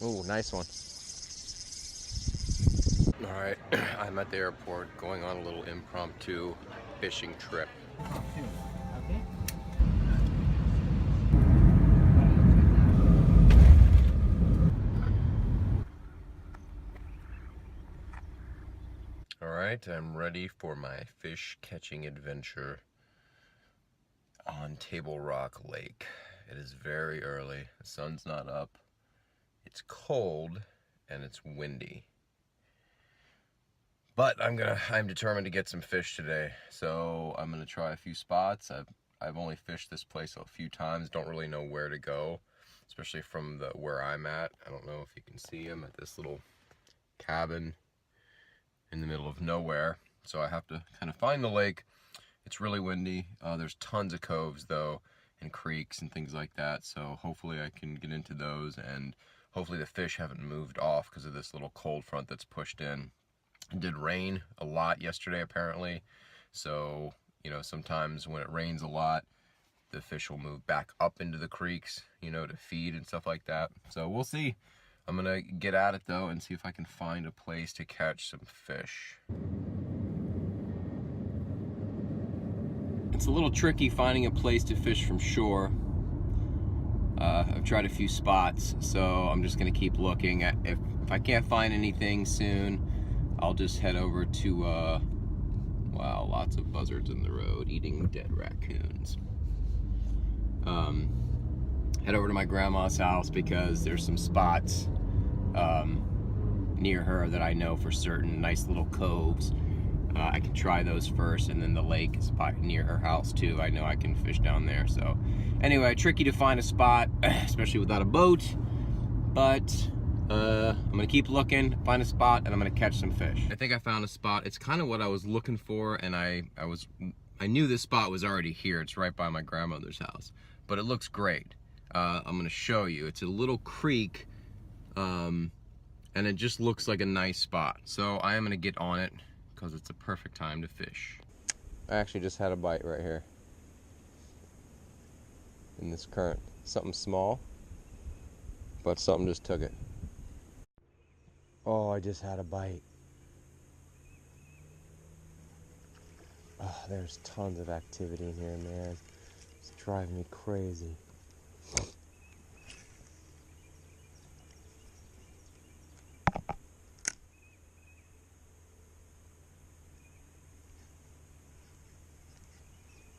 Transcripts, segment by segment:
Ooh, nice one. All right, I'm at the airport going on a little impromptu fishing trip. Okay. All right, I'm ready for my fish catching adventure on Table Rock Lake. It is very early, the sun's not up, it's cold, and it's windy. But I'm determined to get some fish today, so I'm gonna try a few spots. I've only fished this place a few times, don't really know where to go, especially from where I'm at. I don't know if you can see I'm at this little cabin in the middle of nowhere, so I have to kind of find the lake. It's really windy. There's tons of coves though, and creeks and things like that, so hopefully I can get into those, and hopefully the fish haven't moved off because of this little cold front that's pushed in. It did rain a lot yesterday apparently, so sometimes when it rains a lot, the fish will move back up into the creeks, to feed and stuff like that. So we'll see. I'm gonna get at it though and see if I can find a place to catch some fish. It's a little tricky finding a place to fish from shore. I've tried a few spots, so I'm just gonna keep looking. If I can't find anything soon, I'll just head over to, wow, lots of buzzards in the road eating dead raccoons. Head over to my grandma's house because there's some spots near her that I know for certain, nice little coves. I can try those first, and then the lake is near her house too. I know I can fish down there. So anyway, tricky to find a spot, especially without a boat, but I'm gonna keep looking, find a spot, and I'm gonna catch some fish. I think I found a spot. It's kind of what I was looking for, and I knew this spot was already here. It's right by my grandmother's house, but it looks great. I'm gonna show you. It's a little creek, and it just looks like a nice spot. So I am gonna get on it because it's a perfect time to fish. I actually just had a bite right here in this current. Something small, but something just took it. Oh, I just had a bite. Oh, there's tons of activity in here, man. It's driving me crazy.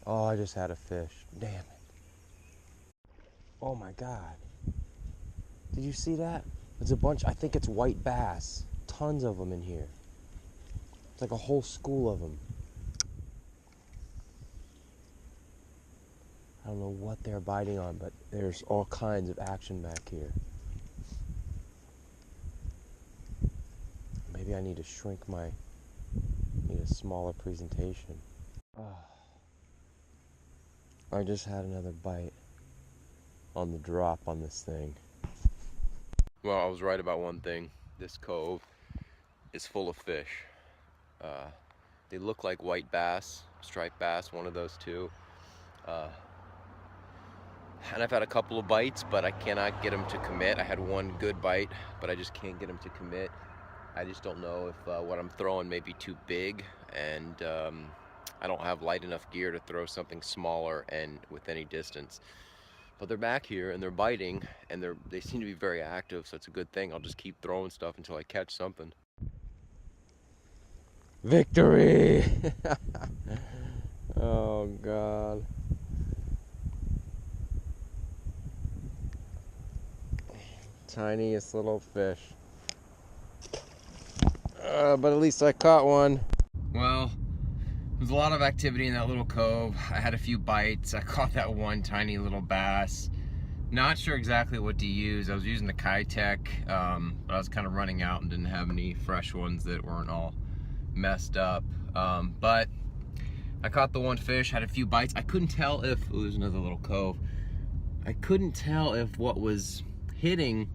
Oh, I just had a fish. Damn it. Oh my God. Did you see that? It's a bunch, I think it's white bass. Tons of them in here. It's like a whole school of them. I don't know what they're biting on, but there's all kinds of action back here. Maybe I need to shrink need a smaller presentation. Oh. I just had another bite on the drop on this thing. Well, I was right about one thing. This cove is full of fish. They look like white bass, striped bass, one of those two. And I've had a couple of bites, but I cannot get them to commit. I had one good bite, but I just can't get them to commit. I just don't know if what I'm throwing may be too big, and I don't have light enough gear to throw something smaller and with any distance. But they're back here and they're biting, and they seem to be very active, so it's a good thing. I'll just keep throwing stuff until I catch something. Victory! Oh God. Tiniest little fish. But at least I caught one. Well, there's a lot of activity in that little cove. I had a few bites. I caught that one tiny little bass. Not sure exactly what to use. I was using the Kitech, but I was kind of running out and didn't have any fresh ones that weren't all messed up. But I caught the one fish, had a few bites. I couldn't tell if, ooh, there's another little cove. I couldn't tell if what was hitting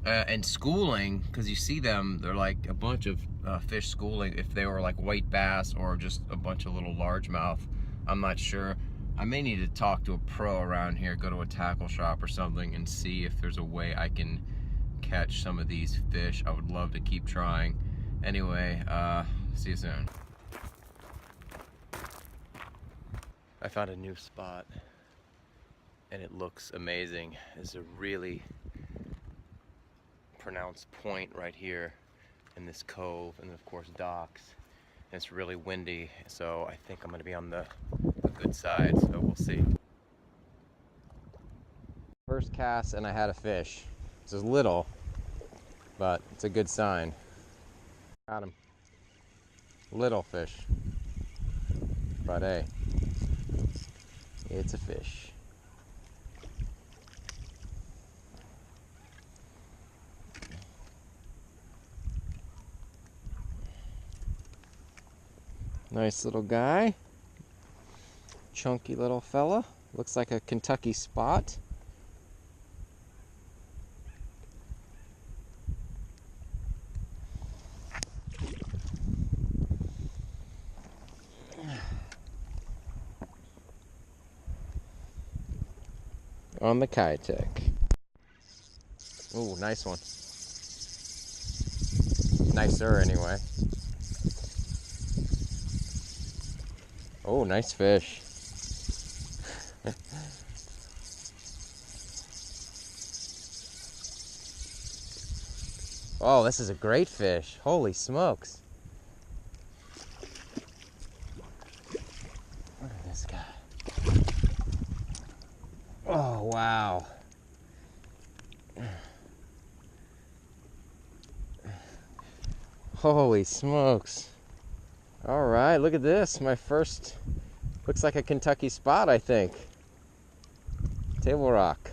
and schooling, because you see them, they're like a bunch of fish schooling, if they were like white bass or just a bunch of little largemouth. I'm not sure. I may need to talk to a pro around here, go to a tackle shop or something and see if there's a way I can catch some of these fish. I would love to keep trying. Anyway, see you soon. I found a new spot and it looks amazing. It's a really pronounced point right here in this cove, and of course docks. And it's really windy, so I think I'm gonna be on the good side, so we'll see. First cast and I had a fish. It's little, but it's a good sign. Got him. Little fish. But hey, it's a fish. Nice little guy. Chunky little fella. Looks like a Kentucky spot. On the Kitech. Ooh, nice one. Nicer anyway. Oh, nice fish. Oh, this is a great fish. Holy smokes. Look at this guy. Oh, wow. Holy smokes. All right, look at this. My first, looks like a Kentucky spot, I think. Table rock.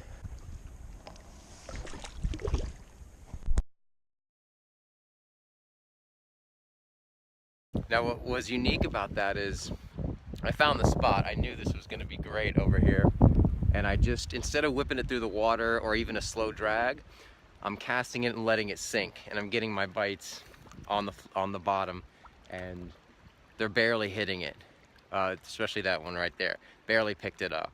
Now what was unique about that is I found the spot. I knew this was going to be great over here. And I just, instead of whipping it through the water or even a slow drag, I'm casting it and letting it sink. And I'm getting my bites on the bottom. And they're barely hitting it. Especially that one right there. Barely picked it up.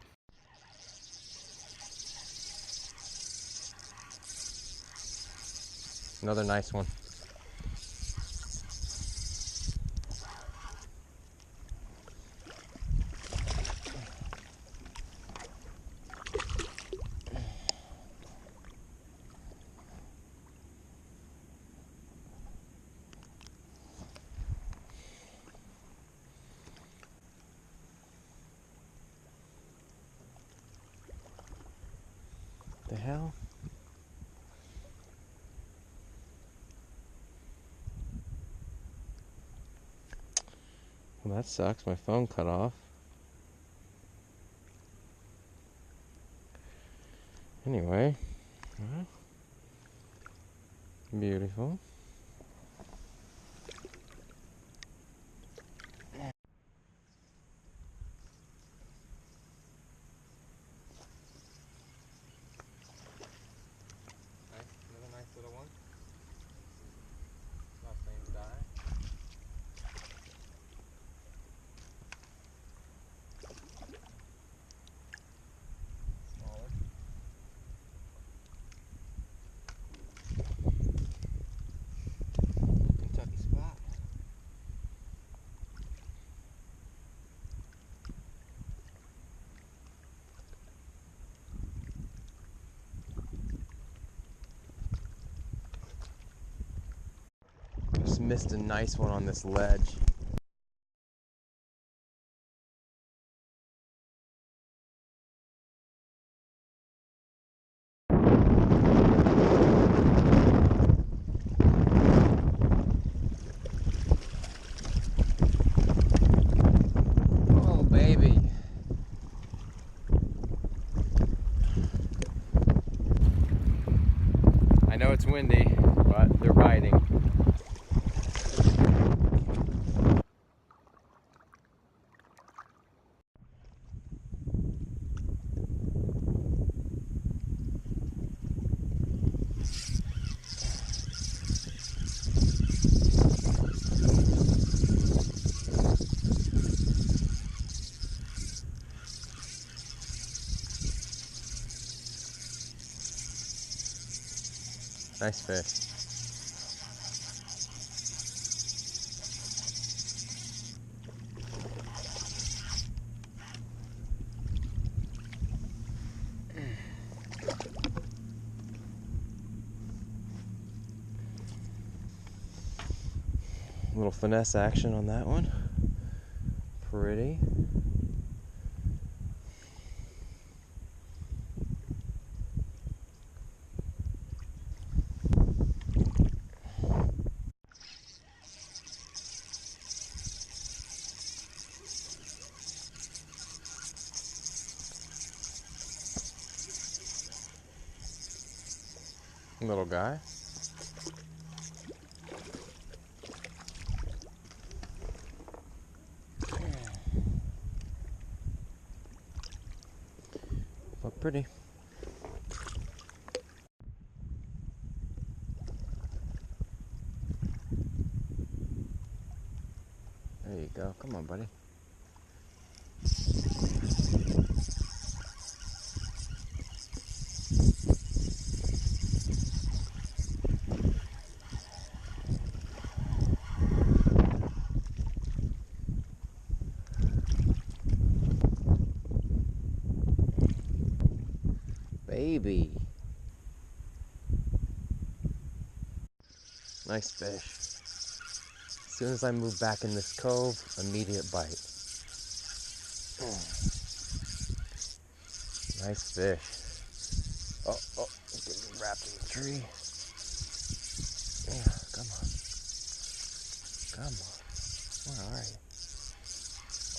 Another nice one. The hell? Well, that sucks. My phone cut off. Anyway. Beautiful. Another nice little one. Not same die. Smaller. Kentucky spot. Just missed a nice one on this ledge. Oh, baby. I know it's windy, but they're biting. Nice fish. Little finesse action on that one. Pretty. Little guy. But pretty. There you go. Come on, buddy. Baby. Nice fish. As soon as I move back in this cove, immediate bite. Nice fish. Oh, it's getting wrapped in the tree. Yeah, come on. Come on. Where are you?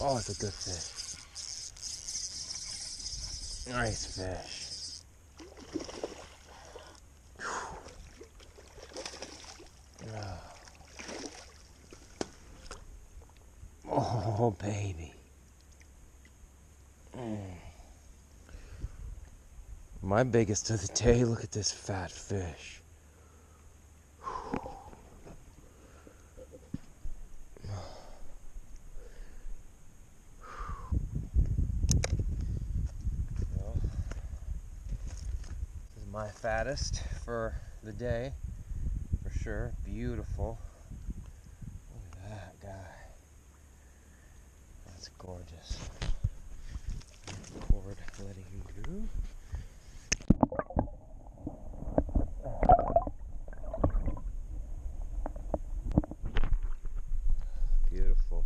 Oh, it's a good fish. Nice fish. Oh, baby. My biggest of the day. Look at this fat fish. Well, this is my fattest for the day, for sure. Beautiful. Look at that guy. That's gorgeous. Cord letting him go. Beautiful.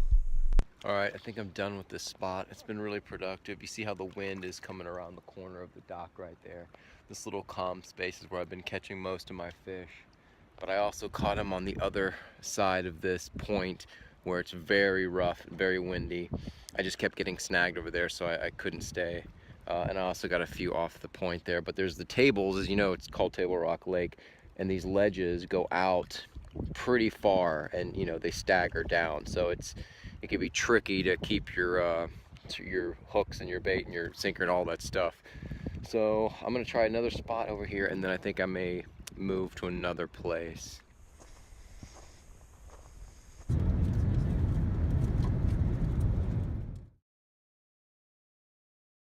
All right, I think I'm done with this spot. It's been really productive. You see how the wind is coming around the corner of the dock right there. This little calm space is where I've been catching most of my fish. But I also caught them on the other side of this point where it's very rough, very windy. I just kept getting snagged over there, so I couldn't stay. And I also got a few off the point there. But there's the tables, as you know, it's called Table Rock Lake, and these ledges go out pretty far, and you know they stagger down. So it can be tricky to keep your hooks and your bait and your sinker and all that stuff. So I'm gonna try another spot over here, and then I think I may move to another place.